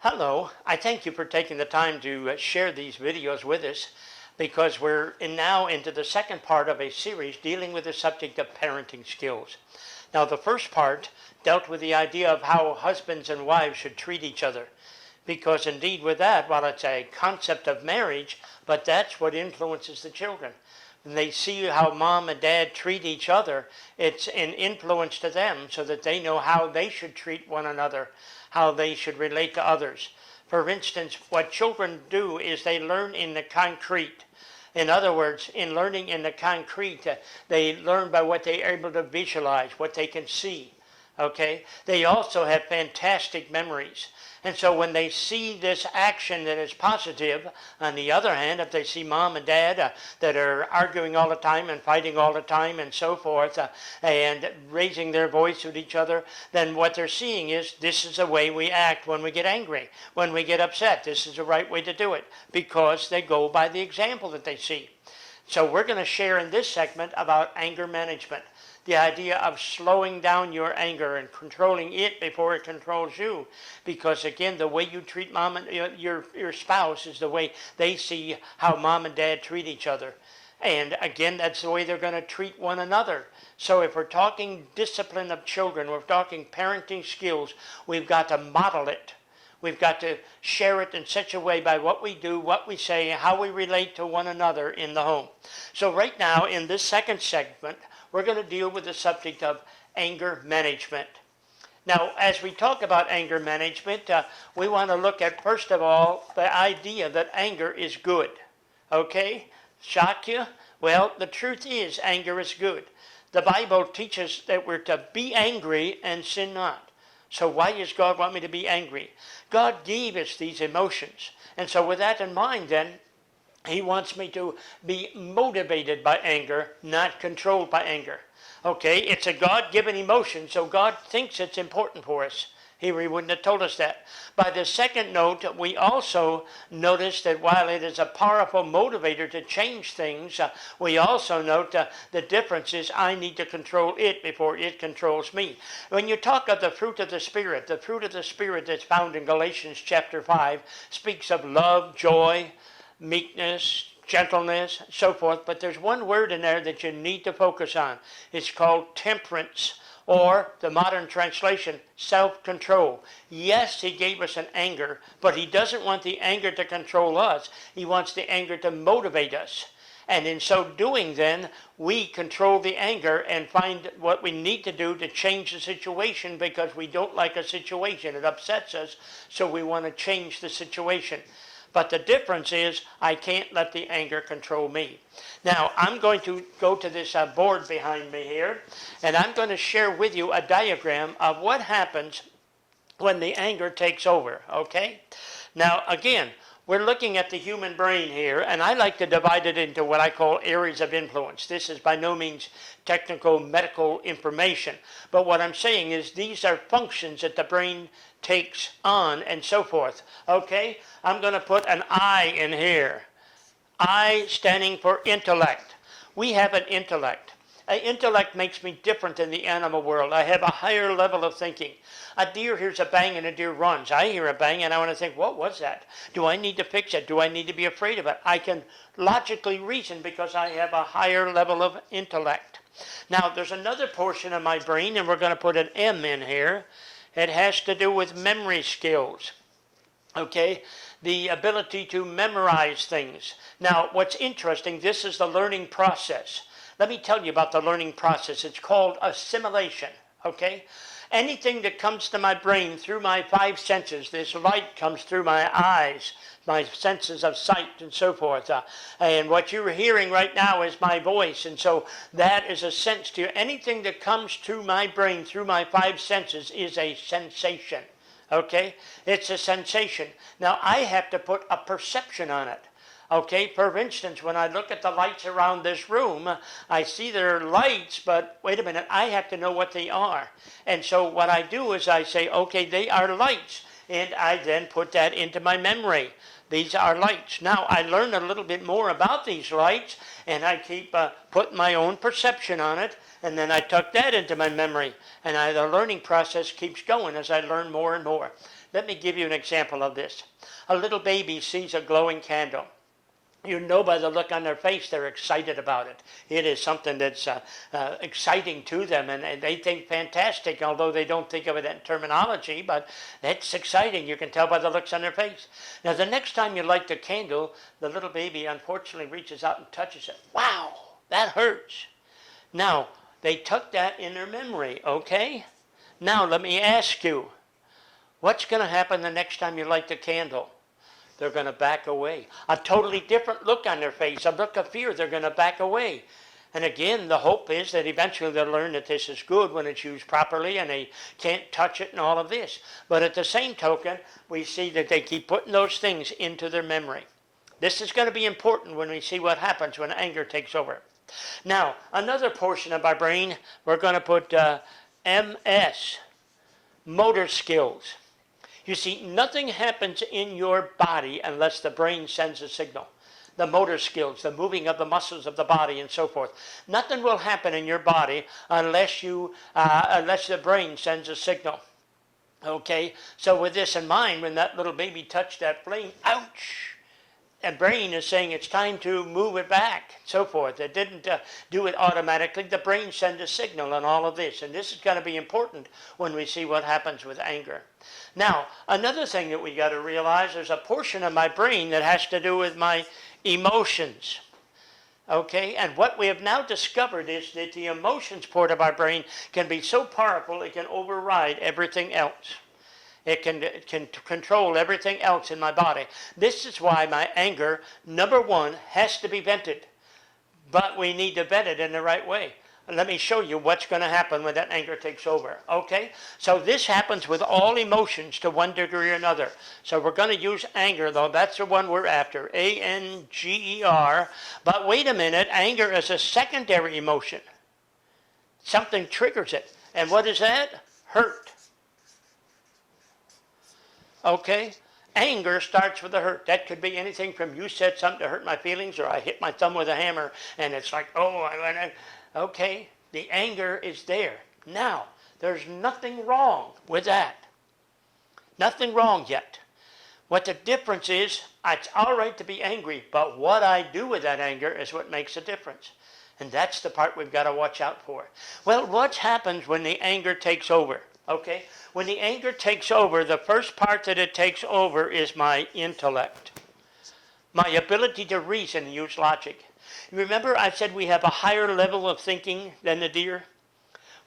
Hello, I thank you for taking the time to share these videos with us because we're now into the second part of a series dealing with the subject of parenting skills. Now, the first part dealt with the idea of how husbands and wives should treat each other, because indeed with that, while it's a concept of marriage, but that's what influences the children. When they see how mom and dad treat each other, it's an influence to them so that they know how they should treat one another, how they should relate to others. For instance, what children do is they learn in the concrete. In other words, in learning in the concrete, they learn by what they are able to visualize, what they can see. Okay? They also have fantastic memories. And so when they see this action that is positive, on the other hand, if they see mom and dad that are arguing all the time and fighting all the time and so forth, and raising their voice with each other, then what they're seeing is this is the way we act when we get angry, when we get upset. This is the right way to do it, because they go by the example that they see. So we're going to share in this segment about anger management. The idea of slowing down your anger and controlling it before it controls you. Because again, the way you treat mom and your spouse is the way they see how mom and dad treat each other. And again, that's the way they're going to treat one another. So if we're talking discipline of children, we're talking parenting skills, we've got to model it. We've got to share it in such a way by what we do, what we say, how we relate to one another in the home. So right now, in this second segment, we're going to deal with the subject of anger management. Now, as we talk about anger management, we want to look at, first of all, the idea that anger is good. Okay? Shock you? Well, the truth is anger is good. The Bible teaches that we're to be angry and sin not. So why does God want me to be angry? God gave us these emotions. And so with that in mind, then, He wants me to be motivated by anger, not controlled by anger. Okay, it's a God-given emotion, so God thinks it's important for us. He wouldn't have told us that. By the second note, we also notice that while it is a powerful motivator to change things, we also note the difference is I need to control it before it controls me. When you talk of the fruit of the Spirit that's found in Galatians chapter 5 speaks of love, joy, meekness, gentleness, so forth. But there's one word in there that you need to focus on. It's called temperance, or the modern translation, self-control. Yes, He gave us an anger, but He doesn't want the anger to control us. He wants the anger to motivate us. And in so doing, then, we control the anger and find what we need to do to change the situation, because we don't like a situation. It upsets us, so we want to change the situation. But the difference is I can't let the anger control me. Now, I'm going to go to this board behind me here, and I'm going to share with you a diagram of what happens when the anger takes over, okay? Now, again, we're looking at the human brain here, and I like to divide it into what I call areas of influence. This is by no means technical medical information, but what I'm saying is these are functions that the brain takes on and so forth. Okay, I'm going to put an I in here. I standing for intellect. We have an intellect. An intellect makes me different than the animal world. I have a higher level of thinking. A deer hears a bang and a deer runs. I hear a bang and I want to think, what was that? Do I need to fix it? Do I need to be afraid of it? I can logically reason because I have a higher level of intellect. Now, there's another portion of my brain, and we're going to put an M in here. It has to do with memory skills, okay? The ability to memorize things. Now, what's interesting, this is the learning process. Let me tell you about the learning process. It's called assimilation, okay? Anything that comes to my brain through my five senses, this light comes through my eyes, my senses of sight and so forth. And what you're hearing right now is my voice. And so that is a sense to you. Anything that comes to my brain through my five senses is a sensation. Okay? It's a sensation. Now, I have to put a perception on it. Okay, for instance, when I look at the lights around this room, I see there are lights, but wait a minute, I have to know what they are. And so what I do is I say, okay, they are lights. And I then put that into my memory. These are lights. Now, I learn a little bit more about these lights, and I keep putting my own perception on it, and then I tuck that into my memory. And the learning process keeps going as I learn more and more. Let me give you an example of this. A little baby sees a glowing candle. You know by the look on their face they're excited about it. It is something that's exciting to them, and they think fantastic, although they don't think of it in terminology, but that's exciting. You can tell by the looks on their face. Now, the next time you light the candle, the little baby unfortunately reaches out and touches it. Wow, that hurts. Now, they took that in their memory, okay? Now, let me ask you, what's going to happen the next time you light the candle? They're going to back away. A totally different look on their face, a look of fear. They're going to back away. And again, the hope is that eventually they'll learn that this is good when it's used properly and they can't touch it and all of this. But at the same token, we see that they keep putting those things into their memory. This is going to be important when we see what happens when anger takes over. Now, another portion of our brain, we're going to put MS, motor skills. You see, nothing happens in your body unless the brain sends a signal. The motor skills, the moving of the muscles of the body and so forth. Nothing will happen in your body unless the brain sends a signal. Okay? So with this in mind, when that little baby touched that flame, ouch! The brain is saying it's time to move it back, so forth. It didn't do it automatically. The brain sends a signal and all of this. And this is going to be important when we see what happens with anger. Now, another thing that we got to realize, there's a portion of my brain that has to do with my emotions. Okay? And what we have now discovered is that the emotions part of our brain can be so powerful it can override everything else. It can control everything else in my body. This is why my anger, number one, has to be vented. But we need to vent it in the right way. Let me show you what's going to happen when that anger takes over. Okay? So this happens with all emotions to one degree or another. So we're going to use anger, though. That's the one we're after. A-N-G-E-R. But wait a minute. Anger is a secondary emotion. Something triggers it. And what is that? Hurt. Okay? Anger starts with a hurt. That could be anything from you said something to hurt my feelings, or I hit my thumb with a hammer, and it's like, okay, the anger is there. Now, there's nothing wrong with that. Nothing wrong yet. What the difference is, it's all right to be angry, but what I do with that anger is what makes a difference. And that's the part we've got to watch out for. Well, what happens when the anger takes over? Okay? When the anger takes over, the first part that it takes over is my intellect. My ability to reason and use logic. Remember I said we have a higher level of thinking than the deer?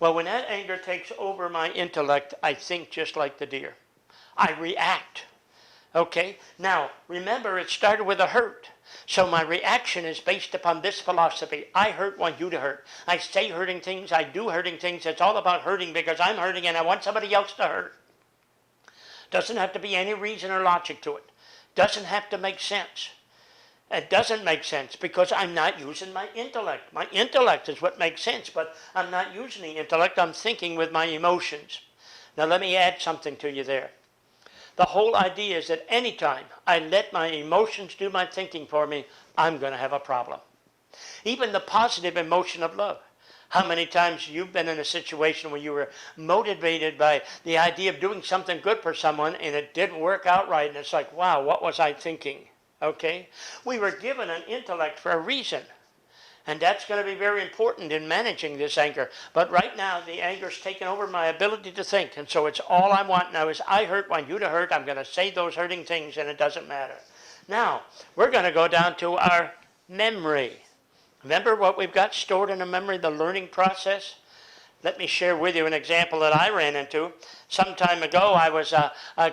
Well, when that anger takes over my intellect, I think just like the deer. I react. Okay? Now, remember it started with a hurt. So my reaction is based upon this philosophy. I hurt, want you to hurt. I say hurting things, I do hurting things. It's all about hurting because I'm hurting and I want somebody else to hurt. Doesn't have to be any reason or logic to it. Doesn't have to make sense. It doesn't make sense because I'm not using my intellect. My intellect is what makes sense, but I'm not using the intellect. I'm thinking with my emotions. Now let me add something to you there. The whole idea is that anytime I let my emotions do my thinking for me, I'm going to have a problem. Even the positive emotion of love. How many times you've been in a situation where you were motivated by the idea of doing something good for someone and it didn't work out right, and it's like, wow, what was I thinking? Okay? We were given an intellect for a reason. And that's going to be very important in managing this anger. But right now, the anger's taken over my ability to think. And so it's all I want now is I hurt, want you to hurt. I'm going to say those hurting things, and it doesn't matter. Now, we're going to go down to our memory. Remember what we've got stored in the memory, the learning process? Let me share with you an example that I ran into. Some time ago, I was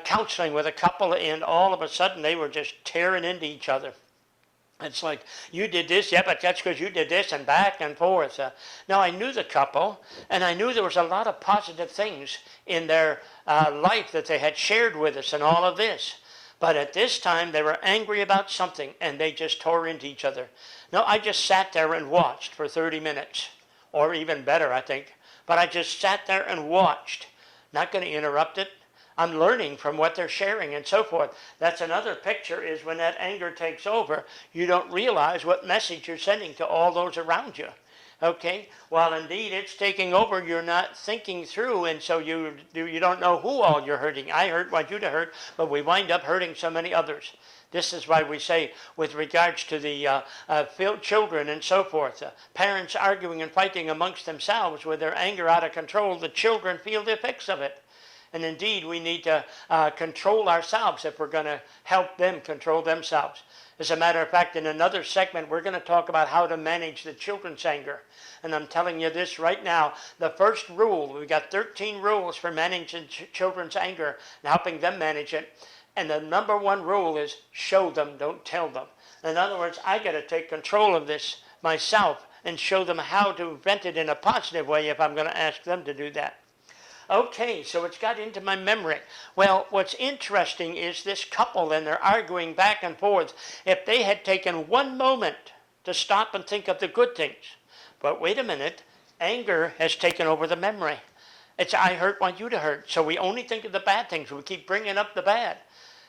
counseling with a couple, and all of a sudden, they were just tearing into each other. It's like, you did this, yeah, but that's because you did this, and back and forth. Now, I knew the couple, and I knew there was a lot of positive things in their life that they had shared with us and all of this. But at this time, they were angry about something, and they just tore into each other. Now, I just sat there and watched for 30 minutes, or even better, I think. But I just sat there and watched. Not going to interrupt it. I'm learning from what they're sharing and so forth. That's another picture, is when that anger takes over, you don't realize what message you're sending to all those around you. Okay, while indeed it's taking over, you're not thinking through, and so you don't know who all you're hurting. I want you to hurt, but we wind up hurting so many others. This is why we say, with regards to the children and so forth, parents arguing and fighting amongst themselves with their anger out of control, the children feel the effects of it. And indeed, we need to control ourselves if we're going to help them control themselves. As a matter of fact, in another segment, we're going to talk about how to manage the children's anger. And I'm telling you this right now, the first rule, we've got 13 rules for managing children's anger and helping them manage it. And the number one rule is show them, don't tell them. In other words, I got to take control of this myself and show them how to vent it in a positive way if I'm going to ask them to do that. Okay, so it's got into my memory. Well, what's interesting is this couple, and they're arguing back and forth. If they had taken one moment to stop and think of the good things. But wait a minute, anger has taken over the memory. It's I hurt, want you to hurt. So we only think of the bad things. We keep bringing up the bad.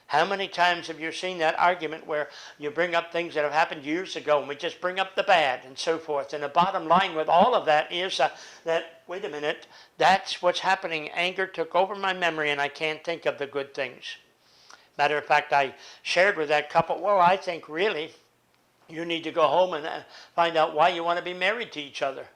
How many times have you seen that argument where you bring up things that have happened years ago and we just bring up the bad and so forth? And the bottom line with all of that is that, wait a minute, that's what's happening. Anger took over my memory and I can't think of the good things. Matter of fact, I shared with that couple, well, I think really you need to go home and find out why you want to be married to each other.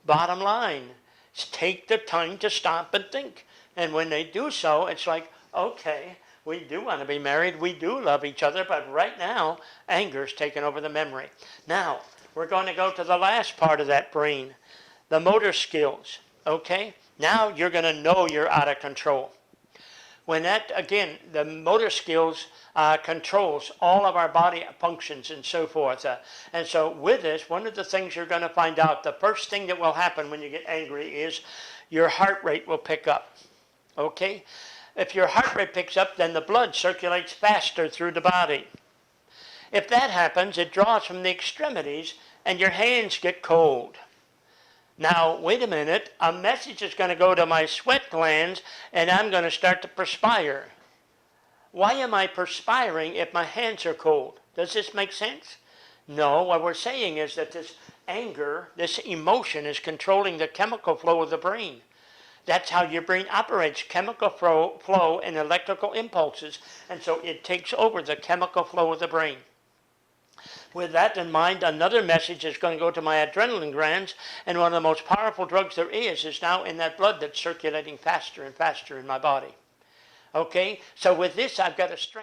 Bottom line is take the time to stop and think. And when they do so, it's like, okay, we do want to be married. We do love each other. But right now, anger's taken over the memory. Now, we're going to go to the last part of that brain, the motor skills. Okay? Now you're going to know you're out of control. When that, again, the motor skills controls all of our body functions and so forth. And so with this, one of the things you're going to find out, the first thing that will happen when you get angry is your heart rate will pick up. Okay? If your heart rate picks up, then the blood circulates faster through the body. If that happens, it draws from the extremities and your hands get cold. Now, wait a minute, a message is going to go to my sweat glands and I'm going to start to perspire. Why am I perspiring if my hands are cold? Does this make sense? No, what we're saying is that this anger, this emotion is controlling the chemical flow of the brain. That's how your brain operates, chemical flow and electrical impulses. And so it takes over the chemical flow of the brain. With that in mind, another message is going to go to my adrenaline glands, and one of the most powerful drugs there is now in that blood that's circulating faster and faster in my body. Okay, so with this I've got a strength.